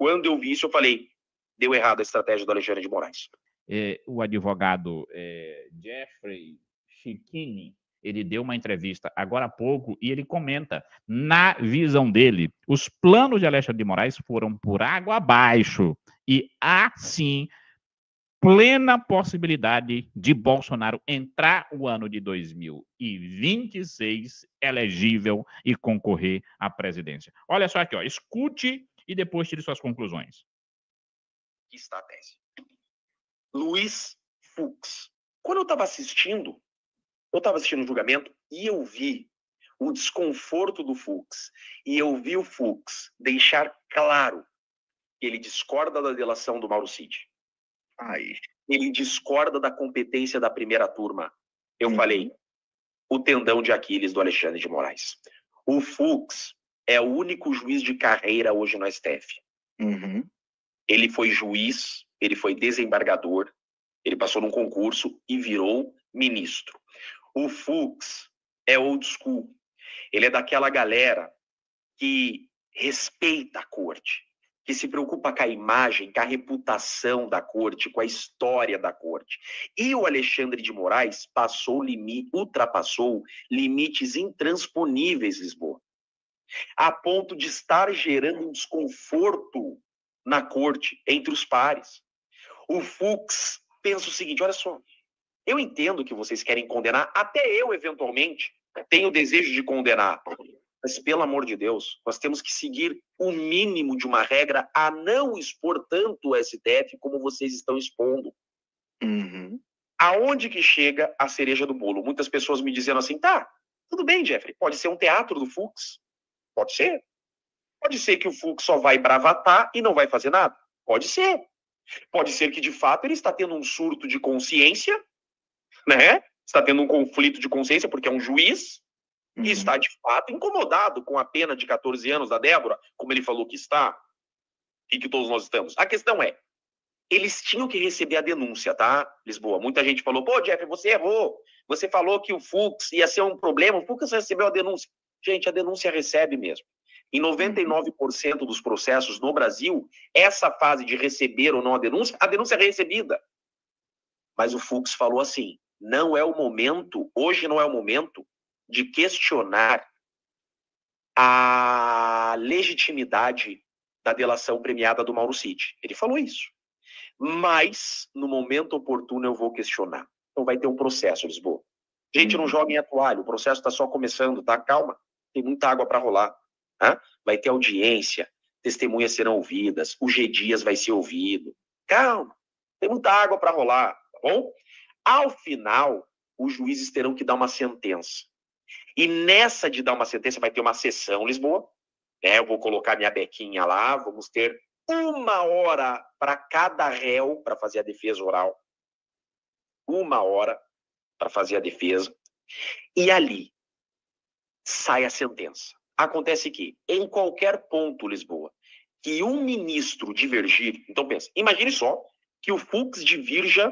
Quando eu vi isso, eu falei, deu errado a estratégia do Alexandre de Moraes. O advogado Jeffrey Schickini, ele deu uma entrevista agora há pouco e ele comenta, na visão dele, os planos de Alexandre de Moraes foram por água abaixo e há, sim, plena possibilidade de Bolsonaro entrar o ano de 2026 elegível e concorrer à presidência. Olha só aqui, ó, escute e depois tire suas conclusões. Aqui está a tese. Luiz Fux. Quando eu estava assistindo o julgamento e eu vi o desconforto do Fux e eu vi o Fux deixar claro que ele discorda da delação do Mauro Cid. Ele discorda da competência da primeira turma. Eu falei, o tendão de Aquiles do Alexandre de Moraes. O Fux é o único juiz de carreira hoje no STF. Ele foi juiz, ele foi desembargador, ele passou num concurso e virou ministro. O Fux é old school. Ele é daquela galera que respeita a corte, que se preocupa com a imagem, com a reputação da corte, com a história da corte. E o Alexandre de Moraes ultrapassou limites intransponíveis, Lisboa, a ponto de estar gerando um desconforto na corte, entre os pares. O Fux pensa o seguinte, olha só, eu entendo que vocês querem condenar, até eu, eventualmente, tenho o desejo de condenar, mas, pelo amor de Deus, nós temos que seguir o mínimo de uma regra a não expor tanto o STF como vocês estão expondo. Aonde que chega a cereja do bolo? Muitas pessoas me dizendo assim, tá, tudo bem, Jeffrey, pode ser um teatro do Fux? Pode ser. Pode ser que o Fux só vai bravatar e não vai fazer nada? Pode ser. Pode ser que, de fato, ele está tendo um surto de consciência, né? Está tendo um conflito de consciência porque é um juiz e está, de fato, incomodado com a pena de 14 anos da Débora, como ele falou que está e que todos nós estamos. A questão é, eles tinham que receber a denúncia, tá, Lisboa? Muita gente falou, pô, Jeff, você errou. Você falou que o Fux ia ser um problema, o Fux recebeu a denúncia. Gente, a denúncia recebe mesmo. Em 99% dos processos no Brasil, essa fase de receber ou não a denúncia é recebida. Mas o Fux falou assim, não é o momento, hoje não é o momento de questionar a legitimidade da delação premiada do Mauro Cid. Ele falou isso. Mas, no momento oportuno, eu vou questionar. Então vai ter um processo, Lisboa. Gente, não joguem a toalha, o processo está só começando, tá? Calma, tem muita água para rolar. Tá? Vai ter audiência, testemunhas serão ouvidas, o G. Dias vai ser ouvido. Calma, tem muita água para rolar, tá bom? Ao final, os juízes terão que dar uma sentença. E nessa de dar uma sentença vai ter uma sessão, Lisboa. Eu vou colocar minha bequinha lá, vamos ter 1 hora para cada réu para fazer a defesa oral. 1 hora para fazer a defesa. E ali sai a sentença. Acontece que, em qualquer ponto, Lisboa, que um ministro divergir, então pensa, imagine só que o Fux divirja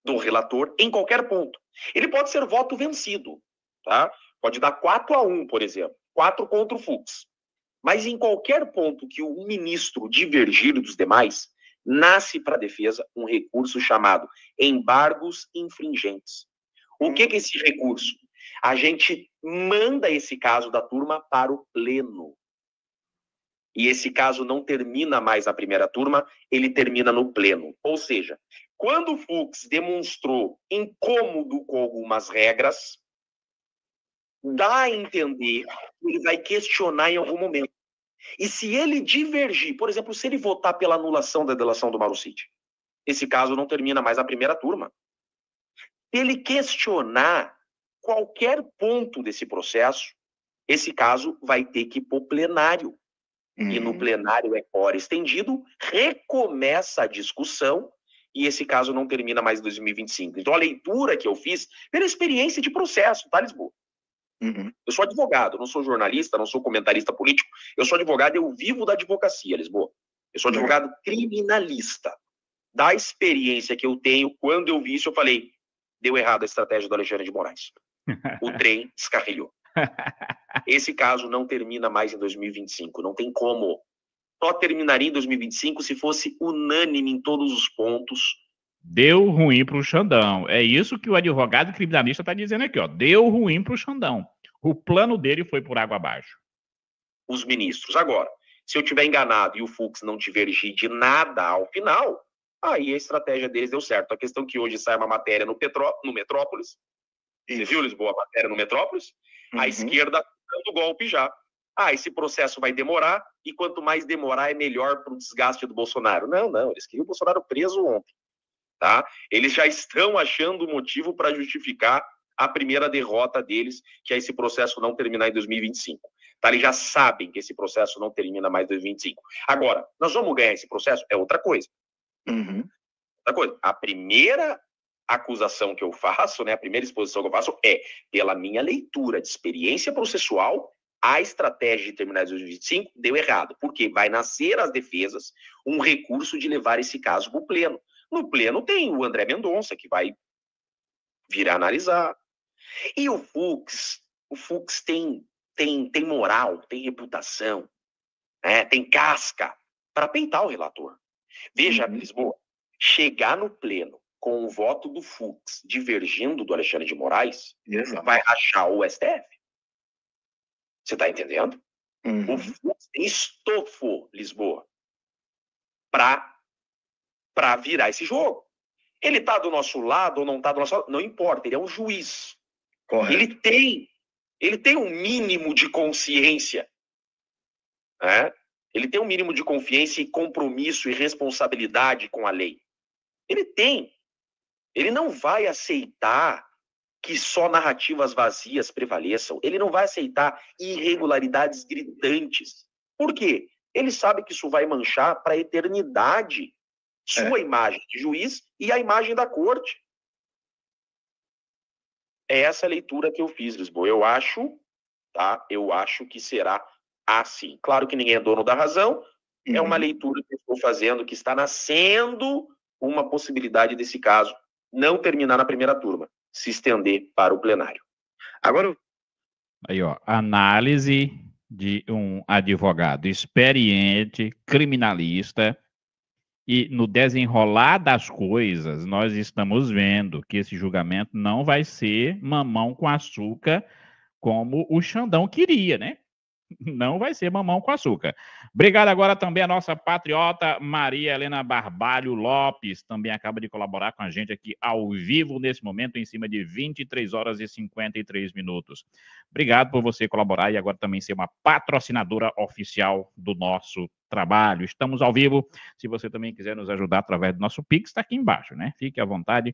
do relator em qualquer ponto. Ele pode ser voto vencido, tá? Pode dar 4-1, por exemplo. 4 contra o Fux. Mas em qualquer ponto que o ministro divergir dos demais, nasce para a defesa um recurso chamado embargos infringentes. O que é esse recurso? A gente manda esse caso da turma para o pleno. E esse caso não termina mais na primeira turma, ele termina no pleno. Ou seja, quando o Fux demonstrou incômodo com algumas regras, dá a entender que ele vai questionar em algum momento. E se ele divergir, por exemplo, se ele votar pela anulação da delação do Mauro Cid, esse caso não termina mais na primeira turma. Se ele questionar qualquer ponto desse processo, esse caso vai ter que ir para o plenário. E no plenário é hora estendido, recomeça a discussão e esse caso não termina mais em 2025. Então a leitura que eu fiz, pela experiência de processo, tá, Lisboa? Eu sou advogado, não sou jornalista, não sou comentarista político, eu sou advogado, eu vivo da advocacia, Lisboa. Eu sou advogado criminalista. Da experiência que eu tenho, quando eu vi isso, eu falei, deu errado a estratégia do Alexandre de Moraes. O trem descarrilhou. Esse caso não termina mais em 2025, não tem como. só terminaria em 2025 se fosse unânime em todos os pontos. Deu ruim para o Xandão. É isso que o advogado criminalista está dizendo aqui, ó. Deu ruim para o Xandão. O plano dele foi por água abaixo. Os ministros. Agora, se eu tiver enganado e o Fux não divergir de nada ao final, aí a estratégia deles deu certo. A questão é que hoje sai uma matéria no Metrópolis. Você viu, Lisboa, a matéria no Metrópolis? A esquerda dando golpe já. Esse processo vai demorar, e quanto mais demorar é melhor para o desgaste do Bolsonaro. Não, eles queriam o Bolsonaro preso ontem. Tá? Eles já estão achando motivo para justificar a primeira derrota deles, que é esse processo não terminar em 2025. Tá? Eles já sabem que esse processo não termina mais em 2025. Agora, nós vamos ganhar esse processo? É outra coisa. Outra coisa. A primeira acusação que eu faço, né, a primeira exposição que eu faço é, pela minha leitura de experiência processual, a estratégia de terminar em 2025 deu errado. Porque vai nascer as defesas um recurso de levar esse caso para o pleno. No pleno tem o André Mendonça, que vai vir a analisar. E o Fux tem moral, tem reputação, né? Tem casca para peitar o relator. Veja, Lisboa, chegar no pleno com o voto do Fux divergindo do Alexandre de Moraes, vai rachar o STF. Você está entendendo? O Fux tem estofo, Lisboa, para virar esse jogo. Ele está do nosso lado ou não está do nosso lado, não importa, ele é um juiz. Correto. Ele tem um mínimo de consciência. Né? Ele tem um mínimo de confiança e compromisso e responsabilidade com a lei. Ele tem. Ele não vai aceitar que só narrativas vazias prevaleçam. Ele não vai aceitar irregularidades gritantes. Por quê? Ele sabe que isso vai manchar para a eternidade sua imagem de juiz e a imagem da corte. É essa leitura que eu fiz, Lisboa. Eu acho que será assim. Claro que ninguém é dono da razão. É uma leitura que eu estou fazendo, que está nascendo uma possibilidade desse caso não terminar na primeira turma, se estender para o plenário. Agora, aí, ó, análise de um advogado experiente, criminalista, e no desenrolar das coisas, nós estamos vendo que esse julgamento não vai ser mamão com açúcar como o Xandão queria, né? Não vai ser mamão com açúcar. Obrigado agora também a nossa patriota Maria Helena Barbalho Lopes, também acaba de colaborar com a gente aqui ao vivo nesse momento, em cima de 23 horas e 53 minutos. Obrigado por você colaborar e agora também ser uma patrocinadora oficial do nosso trabalho. Estamos ao vivo. Se você também quiser nos ajudar através do nosso Pix, está aqui embaixo, né? Fique à vontade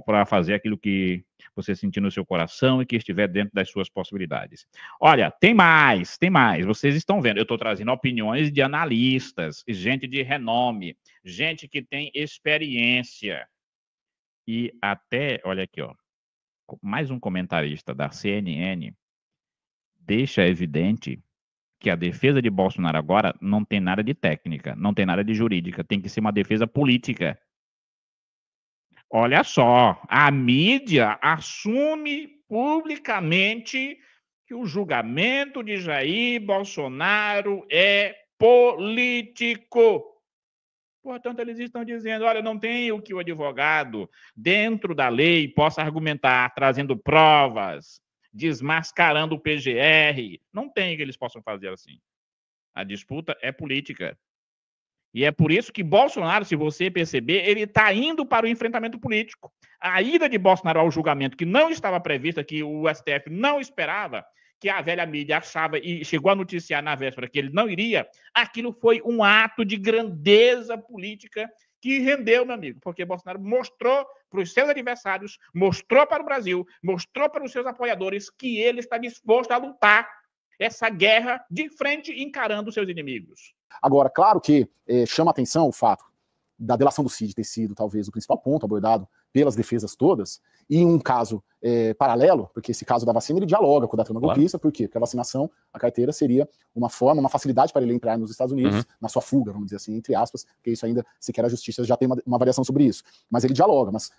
para fazer aquilo que você sentir no seu coração e que estiver dentro das suas possibilidades. Olha, tem mais. Vocês estão vendo, eu estou trazendo opiniões de analistas, gente de renome, gente que tem experiência. E até, olha aqui, ó, mais um comentarista da CNN deixa evidente que a defesa de Bolsonaro agora não tem nada de técnica, não tem nada de jurídica, tem que ser uma defesa política. Olha só, a mídia assume publicamente que o julgamento de Jair Bolsonaro é político. Portanto, eles estão dizendo, olha, não tem o que o advogado, dentro da lei, possa argumentar, trazendo provas, desmascarando o PGR. Não tem que eles possam fazer assim. A disputa é política. E é por isso que Bolsonaro, se você perceber, ele está indo para o enfrentamento político. A ida de Bolsonaro ao julgamento, que não estava prevista, que o STF não esperava, que a velha mídia achava e chegou a noticiar na véspera que ele não iria, aquilo foi um ato de grandeza política que rendeu, meu amigo, porque Bolsonaro mostrou para os seus adversários, mostrou para o Brasil, mostrou para os seus apoiadores que ele está disposto a lutar essa guerra de frente, encarando os seus inimigos. Agora, claro que chama atenção o fato da delação do Cid ter sido talvez o principal ponto abordado pelas defesas todas, e um caso paralelo, porque esse caso da vacina ele dialoga com o da trama golpista, por quê? Porque a vacinação, a carteira seria uma forma, uma facilidade para ele entrar nos Estados Unidos, na sua fuga, vamos dizer assim, entre aspas, porque isso ainda, sequer a justiça já tem uma avaliação sobre isso. Mas ele dialoga, mas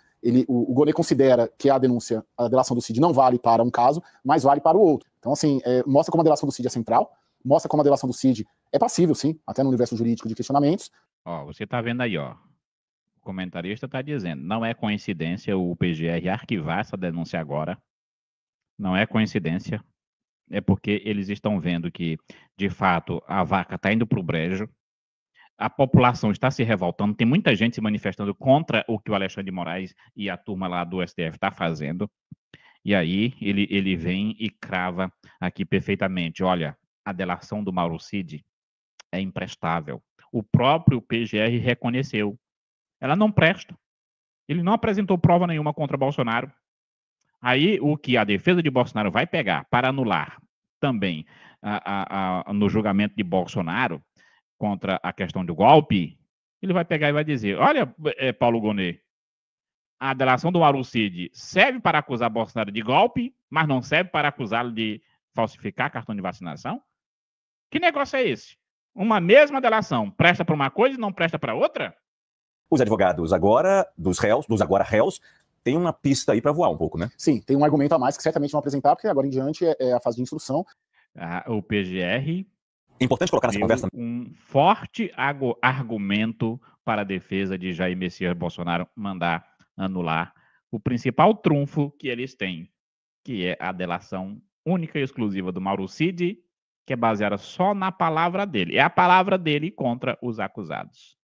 o Gonê considera que a delação do Cid não vale para um caso, mas vale para o outro. Então, assim, mostra como a delação do Cid é central, mostra como a delação do Cid é passível, sim, até no universo jurídico de questionamentos. Ó, você está vendo aí, ó. O comentarista está dizendo, não é coincidência o PGR arquivar essa denúncia agora. Não é coincidência. É porque eles estão vendo que, de fato, a vaca está indo para o brejo. A população está se revoltando. Tem muita gente se manifestando contra o que o Alexandre de Moraes e a turma lá do STF está fazendo. E aí ele vem e crava aqui perfeitamente. Olha, a delação do Mauro Cid é imprestável. O próprio PGR reconheceu. Ela não presta. Ele não apresentou prova nenhuma contra Bolsonaro. Aí o que a defesa de Bolsonaro vai pegar para anular também no julgamento de Bolsonaro contra a questão do golpe, ele vai pegar e vai dizer, olha, Paulo Gonet, a delação do Mauro Cid serve para acusar Bolsonaro de golpe, mas não serve para acusá-lo de falsificar cartão de vacinação? Que negócio é esse? Uma mesma delação presta para uma coisa e não presta para outra? Os advogados agora, dos agora réus, tem uma pista aí para voar um pouco, né? Sim, tem um argumento a mais que certamente vão apresentar, porque agora em diante é a fase de instrução. O PGR... É importante colocar nessa conversa um forte argumento para a defesa de Jair Messias Bolsonaro mandar anular o principal trunfo que eles têm, que é a delação única e exclusiva do Mauro Cid, que é baseada só na palavra dele. É a palavra dele contra os acusados.